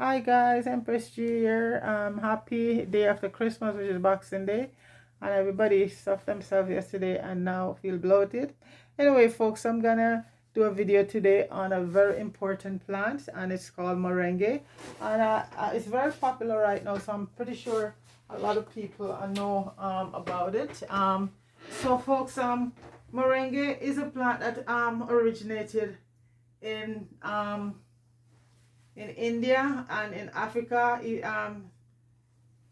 Hi guys, Empress G here. Happy day after Christmas, which is Boxing Day, and everybody stuffed themselves yesterday and now feel bloated. Anyway, folks, I'm gonna do a video today on a very important plant, and it's called Moringa, and it's very popular right now. So I'm pretty sure a lot of people know about it. So folks, Moringa is a plant that originated in India and in Africa,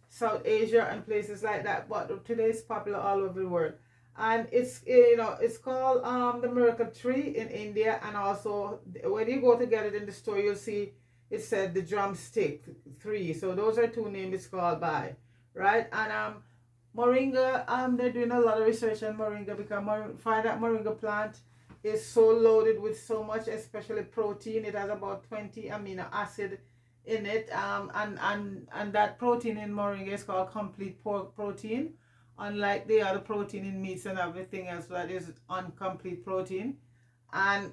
South Asia, and places like that. But today it's popular all over the world, and it's called the Mircle Tree in India, and also when you go to get it in the store, you'll see it said the drumstick tree. So those are two names it's called by, right? And Moringa, they're doing a lot of research on Moringa because find that Moringa plant is so loaded with so much, especially protein. It has about 20 amino acid in it, and that protein in Moringa is called complete protein, unlike the other protein in meats and everything else that is incomplete protein. And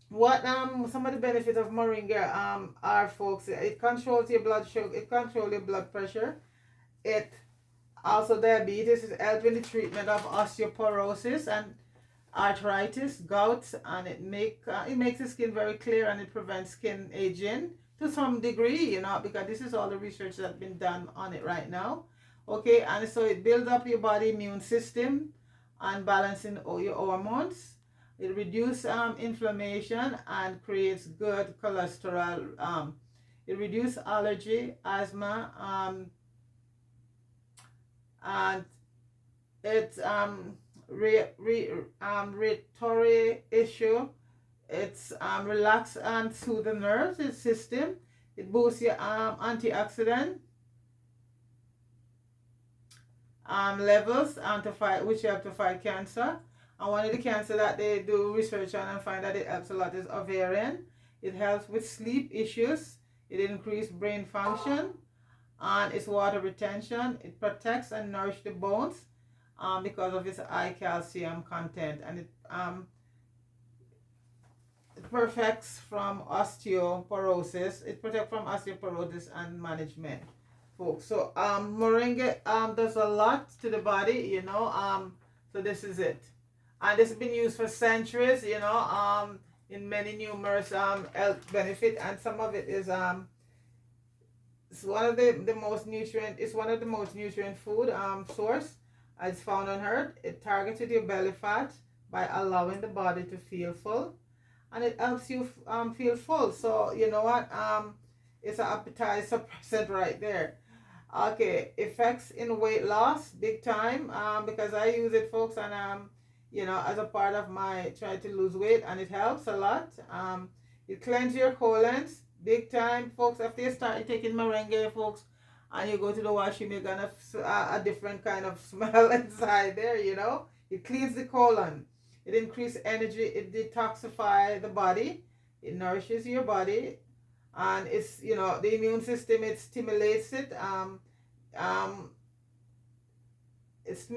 what some of the benefits of Moringa are, folks, it controls your blood sugar, it controls your blood pressure, it also diabetes, is helping the treatment of osteoporosis and arthritis, gout, and it makes the skin very clear, and it prevents skin aging to some degree, because this is all the research that's been done on it right now. Okay, and so it builds up your body immune system and balancing all your hormones. It reduces inflammation and creates good cholesterol. It reduces allergy, asthma, and it's respiratory issue. It's relax and soothe the nerves system. It boosts your antioxidant levels to fight, which help to fight cancer. And one of the cancer that they do research on and find that it helps a lot is ovarian. It helps with sleep issues. It increases brain function, and its water retention. It protects and nourishes the bones because of its high calcium content, and it perfects from osteoporosis. It protects from osteoporosis and management, folks. So moringa does a lot to the body, so this is it, and this has been used for centuries, in many numerous health benefit, and some of it is it's one of the most nutrient, it's one of the most nutrient food source as found on earth. It targeted your belly fat by allowing the body to feel full, and it helps you feel full. So you know what, it's an appetite suppressant right there. Okay, effects in weight loss, big time, because I use it, folks, and as a part of my try to lose weight, and it helps a lot. It cleanses your colons, big time, folks. After you start taking moringa, folks, and you go to the washroom, you're gonna a different kind of smell inside there. It cleans the colon, it increases energy, it detoxifies the body, it nourishes your body, and it's the immune system, it stimulates it. It's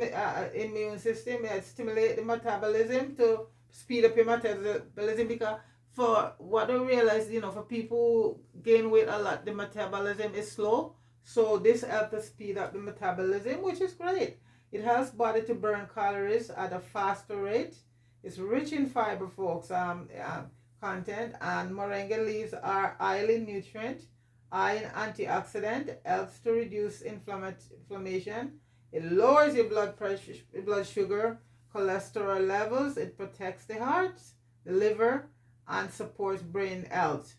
immune system, it stimulates the metabolism to speed up your metabolism, because for what I realize, for people who gain weight a lot, the metabolism is slow. So this helps to speed up the metabolism, which is great. It helps body to burn calories at a faster rate. It's rich in fiber, folks, content, and moringa leaves are highly nutrient, high in antioxidant, helps to reduce inflammation. It lowers your blood pressure, blood sugar, cholesterol levels. It protects the heart, the liver, and supports brain health.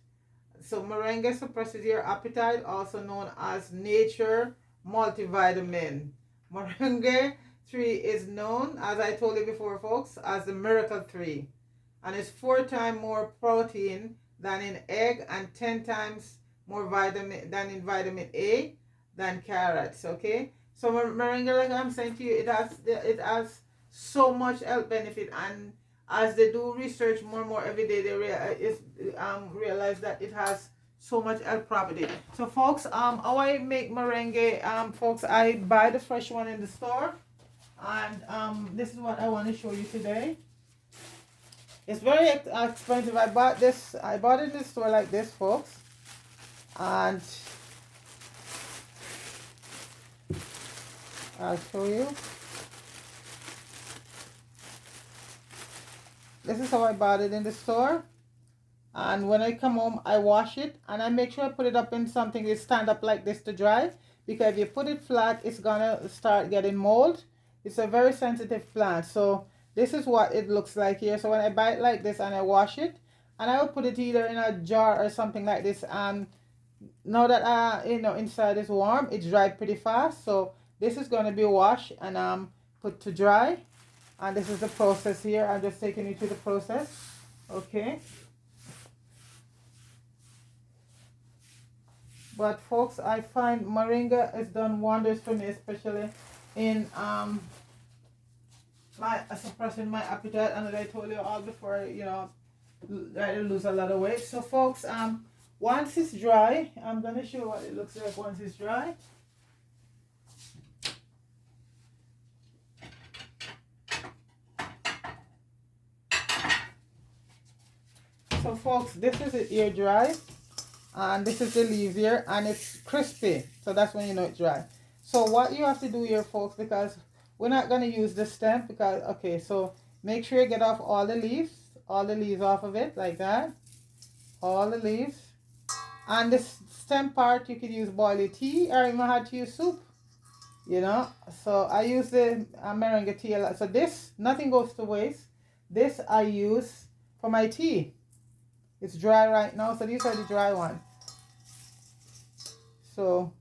So moringa suppresses your appetite, also known as nature multivitamin. Moringa tree is known, as I told you before, folks, as the miracle tree, and it's 4 times more protein than in egg, and 10 times more vitamin than in vitamin A than carrots. Okay, so moringa, like I'm saying to you, it has so much health benefit, and as they do research more and more every day, they realize that it has so much health property. So folks, how I make moringa, folks, I buy the fresh one in the store, and this is what I want to show you today. It's very expensive. I bought it in the store like this, folks. And I'll show you. This is how I bought it in the store. And when I come home, I wash it and I make sure I put it up in something that stand up like this to dry, because if you put it flat, it's gonna start getting mold. It's a very sensitive plant. So this is what it looks like here. So when I buy it like this and I wash it, and I will put it either in a jar or something like this. And now that inside is warm, it dried pretty fast. So this is going to be washed and put to dry. And this is the process here. I'm just taking you through the process. Okay. But folks, I find Moringa has done wonders for me, especially in suppressing my appetite. And as I told you all before, I lose a lot of weight. So folks, once it's dry, I'm gonna show what it looks like once it's dry. So folks, this is it here dry, and this is the leaves here, and it's crispy. So that's when you know it's dry. So what you have to do here, folks, because we're not gonna use the stem, because okay, so make sure you get off all the leaves off of it like that, all the leaves. And this stem part you could use boiled tea, or even had to use soup, so I use the Moringa tea a lot. So this, nothing goes to waste. This I use for my tea. It's dry right now, so these are the dry ones. So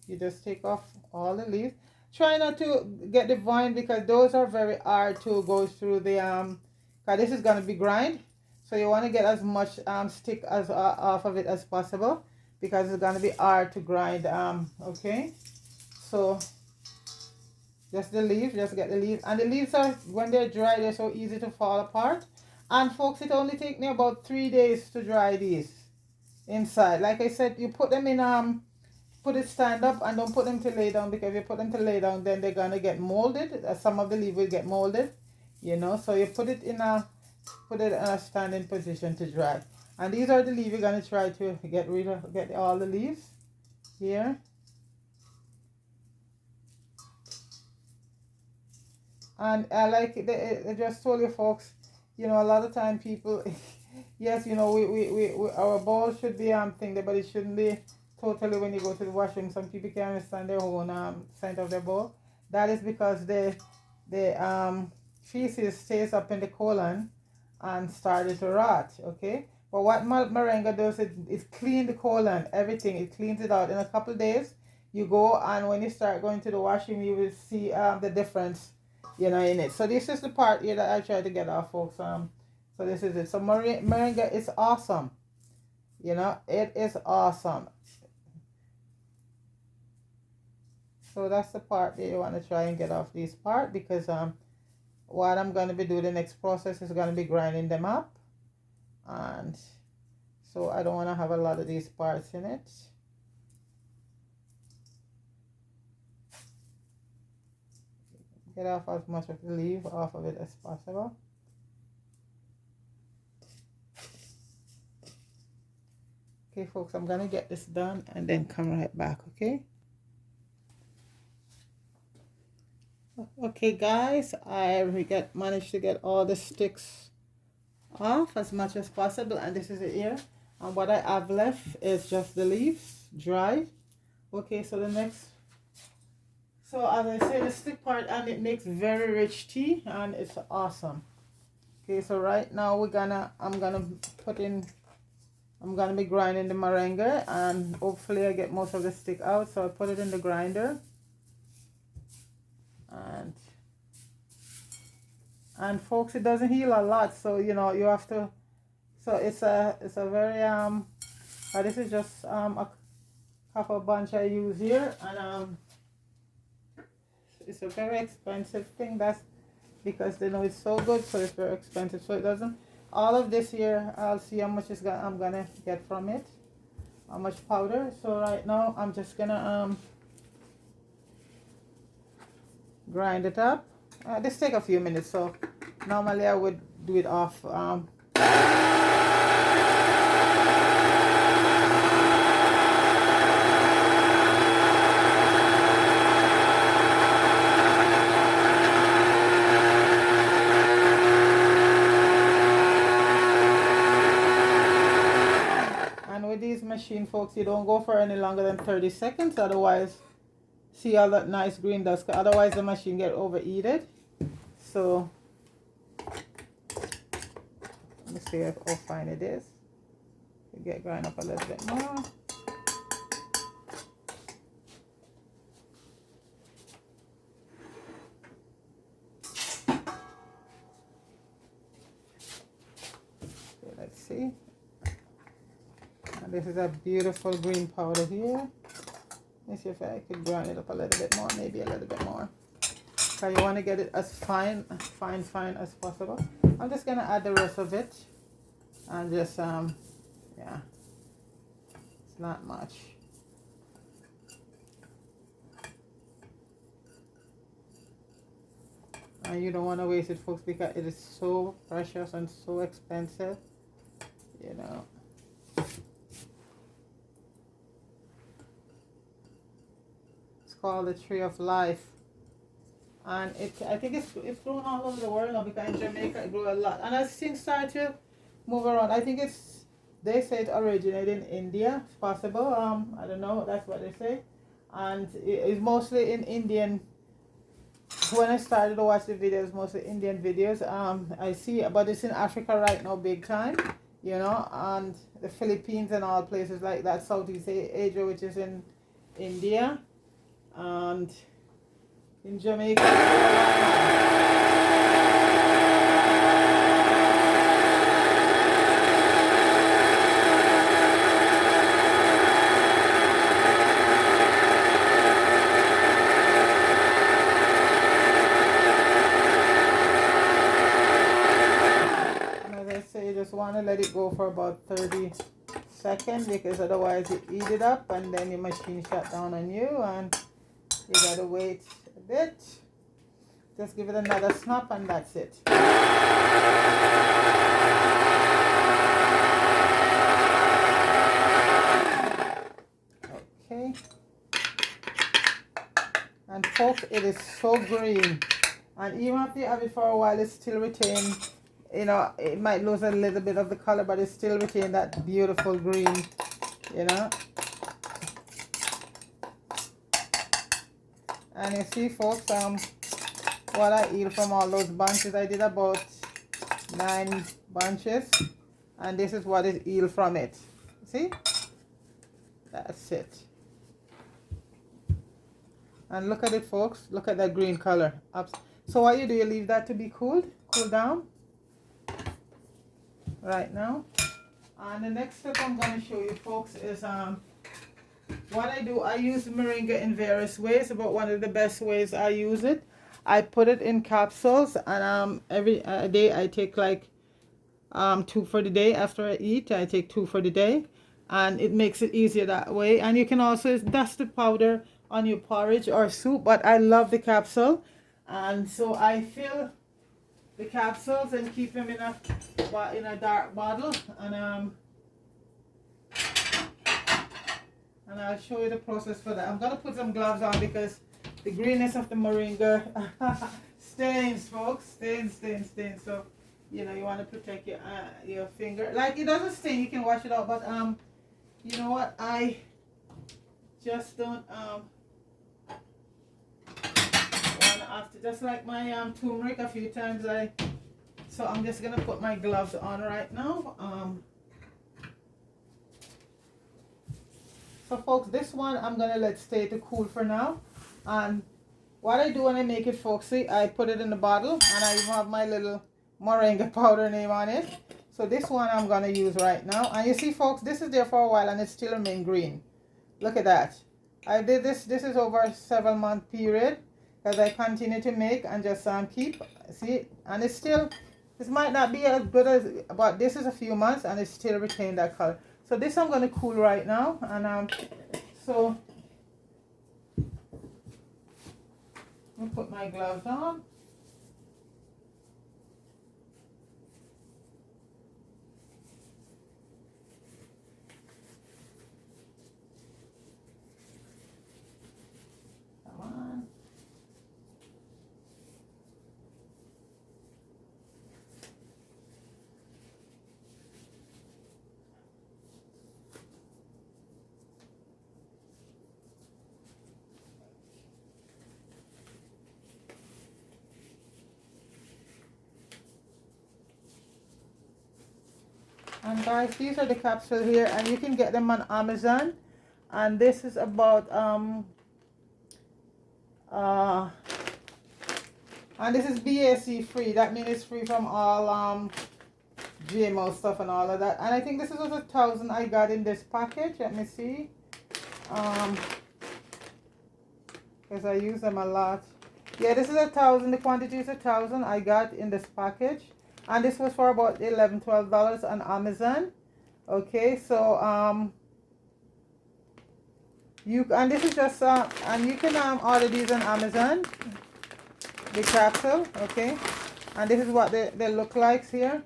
you just take off all the leaves. Try not to get the vine, because those are very hard to go through the because this is going to be grind. So you want to get as much stick as off of it as possible, because it's going to be hard to grind. Okay, so just the leaves, just get the leaves. And the leaves are, when they're dry, they're so easy to fall apart. And folks, it only takes me about 3 days to dry these inside. Like I said, you put them in put it stand up, and don't put them to lay down, because if you put them to lay down, then they're gonna get molded. Some of the leaves will get molded, so you put it in a standing position to dry. And these are the leaves you're gonna try to get all the leaves here. And I just told you folks, a lot of time people yes, we our bowl should be thing, but it shouldn't be totally when you go to the washroom. Some people can't understand their own scent of their bowl. That is because the feces stays up in the colon and started to rot. Okay, but what Moringa does, it clean the colon, everything. It cleans it out in a couple of days. You go, and when you start going to the washroom, you will see the difference, in it. So this is the part here that I try to get off, folks. So this is it. So Moringa is awesome. It is awesome. So that's the part that you want to try and get off this part, because what I'm going to be doing, the next process is going to be grinding them up. And so I don't want to have a lot of these parts in it. Get off as much of the leaf off of it as possible. Okay, folks, I'm going to get this done and then come right back, okay? Okay, guys, I managed to get all the sticks off as much as possible, and this is it here. And what I have left is just the leaves, dry. Okay, so the next... So as I say, the stick part, and it makes very rich tea, and it's awesome. Okay, so right now I'm gonna be grinding the Moringa, and hopefully I get most of the stick out. So I put it in the grinder, and folks, it doesn't heal a lot, so you have to. So it's a very this is just a couple bunch I use here, and it's a very expensive thing. That's because they know it's so good, so it's very expensive. So it doesn't. All of this here, I'll see how much I'm gonna get from it, how much powder. So right now I'm just gonna grind it up. This take a few minutes. So normally I would do it off. with these machine, folks, you don't go for any longer than 30 seconds. Otherwise, see all that nice green dust. Otherwise, the machine get overheated. So, let me see how fine it is. You get grind up a little bit more. Let's see. And this is a beautiful green powder here. Let's see if I could grind it up a little bit more, maybe a little bit more. So you want to get it as fine as possible. I'm just gonna add the rest of it, and just yeah, it's not much. And you don't want to waste it, folks, because it is so precious and so expensive, you know. It's called the Tree of Life, and I think it's grown all over the world now, because in Jamaica it grew a lot, and as things start to move around, I think they say it originated in India. It's possible. I don't know. That's what they say, and it's mostly in Indian. When I started to watch the videos, mostly Indian videos, I see, but it's in Africa right now, big time, you know, and the Philippines and all places like that, Southeast Asia, which is in India, and in Jamaica. Just want to let it go for about 30 seconds, because otherwise you eat it up and then your machine shut down on you, and you gotta wait a bit. Just give it another snap and that's it. Okay, and folks, it is so green, and even after you have it for a while, it still retains, you know, it might lose a little bit of the color, but it still retain that beautiful green, you know. And you see, folks, what I eat from all those bunches, I did about 9 bunches, and this is what is yield from it. See, that's it. And look at it, folks, look at that green color. So what you do, you leave that to be cool down right now. And the next step I'm going to show you, folks, is what I do. I use Moringa in various ways, but one of the best ways I use it, I put it in capsules, and every day I take like 2 for the day. After I eat, I take 2 for the day, and it makes it easier that way. And you can also dust the powder on your porridge or soup, but I love the capsule, and so I fill the capsules and keep them in a dark bottle, and I'll show you the process for that. I'm gonna put some gloves on because the greenness of the moringa stains, folks, stains. So you know, you want to protect your finger. Like, it doesn't stain, you can wash it out, but you know what, I just don't after, just like my turmeric a few times, so I'm just gonna put my gloves on right now. So folks, this one I'm gonna let stay to cool for now. And what I do when I make it, folks, see, I put it in the bottle, and I even have my little moringa powder name on it. So this one I'm gonna use right now, and you see, folks, this is there for a while and it still remain green. Look at that. I did this is over a 7-month period, because I continue to make and just keep, see, and it's still, this might not be as good as, but this is a few months and it still retain that color. So this I'm going to cool right now, and so I'll put my gloves on. Come on. guys, these are the capsules here, and you can get them on Amazon. And this is about and this is BAC free. That means it's free from all GMO stuff and all of that. And I think this is also 1,000 I got in this package. Let me see. Because I use them a lot. Yeah, this is 1,000. The quantity is 1,000 I got in this package. And this was for about $11, $12 on Amazon. Okay, so and this is just and you can order these on Amazon, the capsule. Okay, and this is what they look like here.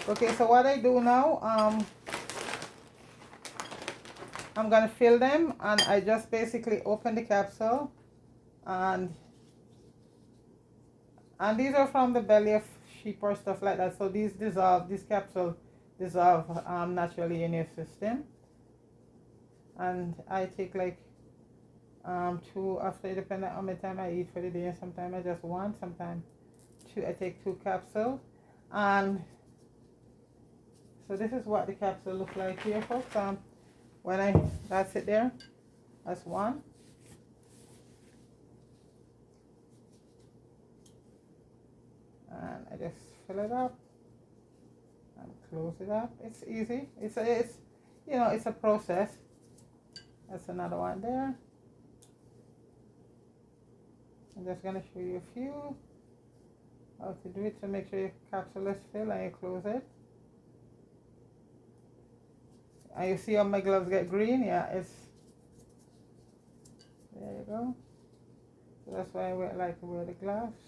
Okay, so what I do now, I'm gonna fill them, and I just basically open the capsule, and these are from the belly of sheep or stuff like that. So these dissolve, this capsule dissolve naturally in your system. And I take like 2 after, depending on how many time I eat for the day. Sometimes I just 1, sometimes 2. I take 2 capsules. And so this is what the capsule look like here, folks. That's it there. That's 1. And I just fill it up and close it up. It's easy. It's you know, it's a process. That's another one there. I'm just gonna show you a few how to do it to make sure your capsule is filled, and you close it. And you see how my gloves get green? Yeah, it's there you go. So that's why I like to wear the gloves.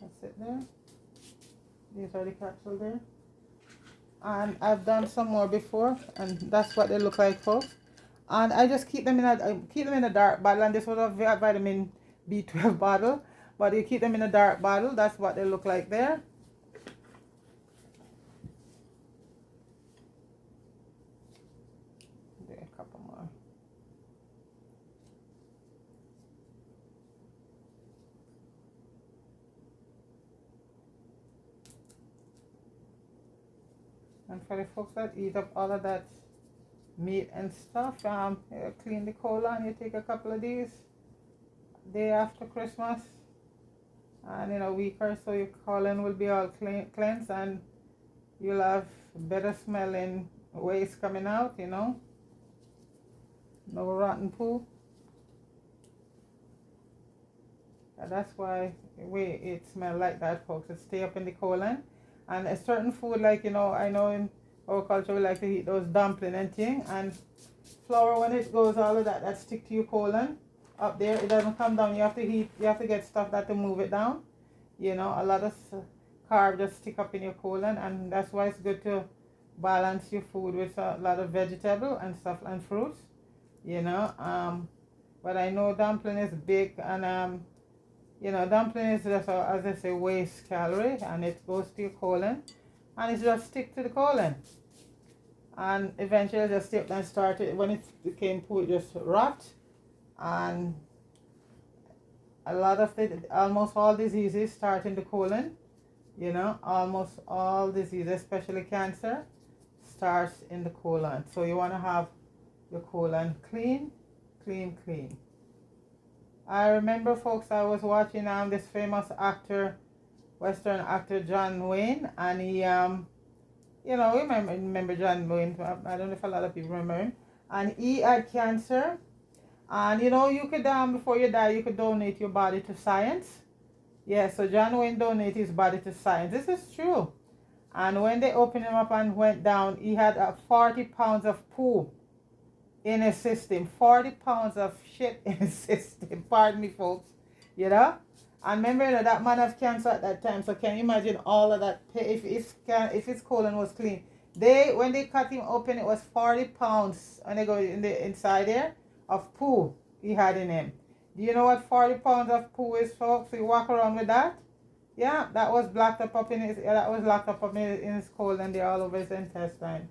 That's it there. These are the capsules there. And I've done some more before, and that's what they look like, folks. And I just keep them in a dark bottle, and this was a vitamin B12 bottle, but you keep them in a dark bottle. That's what they look like there. There, a couple more. And for the folks that eat up all of that meat and stuff, clean the colon. You take a couple of these day after Christmas, and in a week or so your colon will be all cleansed, and you'll have better smelling waste coming out, you know, no rotten poo. And that's why it smells like that, folks. It stay up in the colon. And a certain food, like, you know, I know in our culture we like to eat those dumpling and thing, and flour, when it goes, all of that stick to your colon up there. It doesn't come down. You have to get stuff that to move it down. You know, a lot of carb just stick up in your colon, and that's why it's good to balance your food with a lot of vegetable and stuff and fruits. You know, but I know dumpling is big, and you know, dumpling is just, as I say, waste calorie, and it goes to your colon, and it just stick to the colon, and eventually just stay up and start it. When it became poo, it just rot, and a lot of almost all diseases start in the colon. You know, almost all diseases, especially cancer, starts in the colon. So you want to have your colon clean, clean, clean. I remember, folks, I was watching this famous actor, Western actor John Wayne, and he, you know, remember John Wayne. I don't know if a lot of people remember him. And he had cancer, and you know, you could before you die, you could donate your body to science. Yeah, so John Wayne donated his body to science. This is true. And when they opened him up and went down, he had 40 pounds of poo in his system. 40 pounds of shit in his system. Pardon me, folks. You know? And remember, you know, that man had cancer at that time. So can you imagine all of that? If his colon was clean. When they cut him open, it was 40 pounds when they go inside there of poo he had in him. Do you know what 40 pounds of poo is, folks? So you walk around with that? Yeah, that was locked up in his colon there, all over his intestine.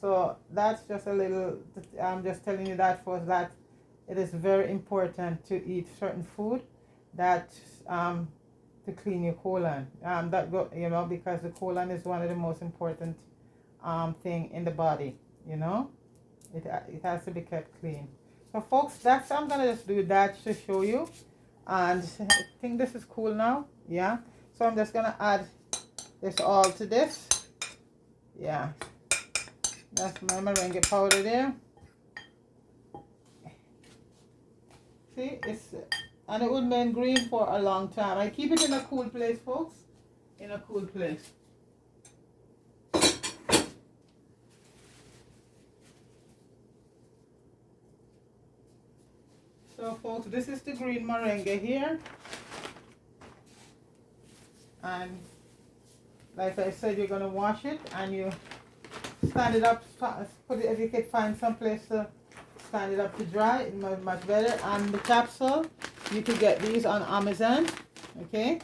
So that's just a little, I'm just telling you that for that it is very important to eat certain food that to clean your colon. Because the colon is one of the most important thing in the body. It has to be kept clean. So folks, I'm gonna just do that to show you, and I think this is cool now. Yeah. So I'm just gonna add this all to this. Yeah. That's my moringa powder there. See, and it will remain green for a long time. I keep it in a cool place, folks. In a cool place. So folks, this is the green moringa here. And like I said, you're gonna wash it and you stand it up, put it, if you can find some place to stand it up to dry, it might be much better. And the capsule, you could get these on Amazon. Okay,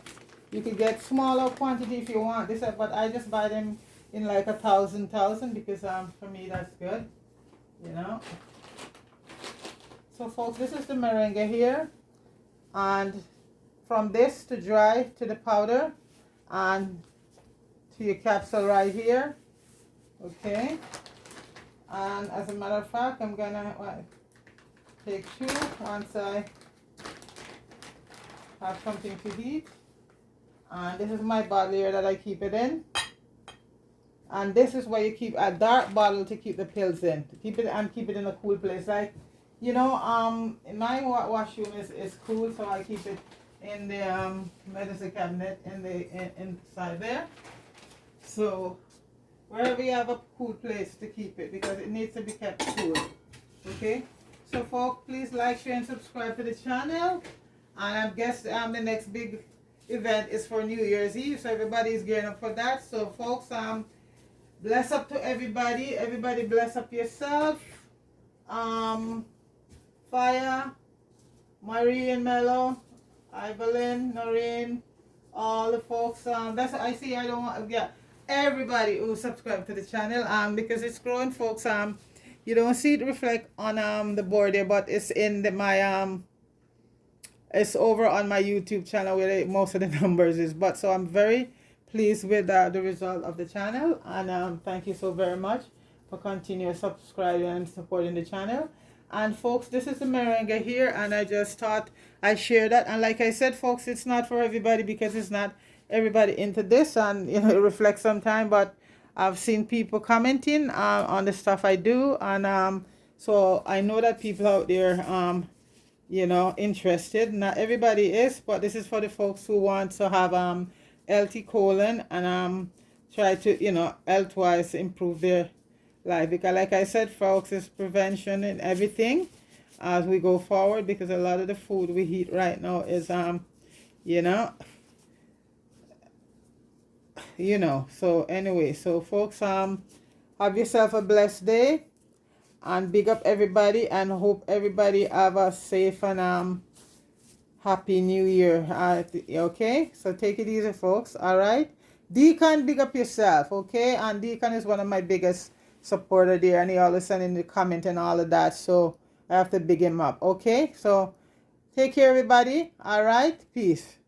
you could get smaller quantity if you want this, but I just buy them in like 1,000 because for me that's good. So folks, this is the moringa here, and from this to dry to the powder and to your capsule right here. Okay, and as a matter of fact, I'm gonna take two once I have something to heat. And this is my bottle here that I keep it in. And this is where you keep a dark bottle to keep the pills in. To keep it in a cool place. Like, in my washroom is cool, so I keep it in the medicine cabinet inside there. So wherever you have a cool place to keep it, because it needs to be kept cool. Okay. So folks, please like, share, and subscribe to the channel. And I guess the next big event is for New Year's Eve, so everybody is gearing up for that. So folks, bless up to everybody. Everybody bless up yourself. Fire, Marie and Mello, Evelyn, Noreen, all the folks. That's I see. I don't want. Yeah, everybody who subscribe to the channel. Because it's growing, folks. You don't see it reflect on the board there, but it's in my it's over on my YouTube channel where most of the numbers is. But so I'm very pleased with the result of the channel, and thank you so very much for continuing subscribing and supporting the channel. And folks, this is the moringa here, and I just thought I share that. And like I said, folks, it's not for everybody because it's not everybody into this, and it reflects sometime. But I've seen people commenting on the stuff I do, and so I know that people out there interested. Not everybody is, but this is for the folks who want to have healthy colon and try to health-wise improve their life. Because like I said, folks, it's prevention and everything as we go forward, because a lot of the food we eat right now is so anyway, so folks, have yourself a blessed day, and big up everybody, and hope everybody have a safe and happy new year. Okay, so take it easy, folks. All right, Deacon, big up yourself. Okay, and Deacon is one of my biggest supporter there, and he always sending the comment and all of that, so I have to big him up. Okay, so take care everybody. All right, peace.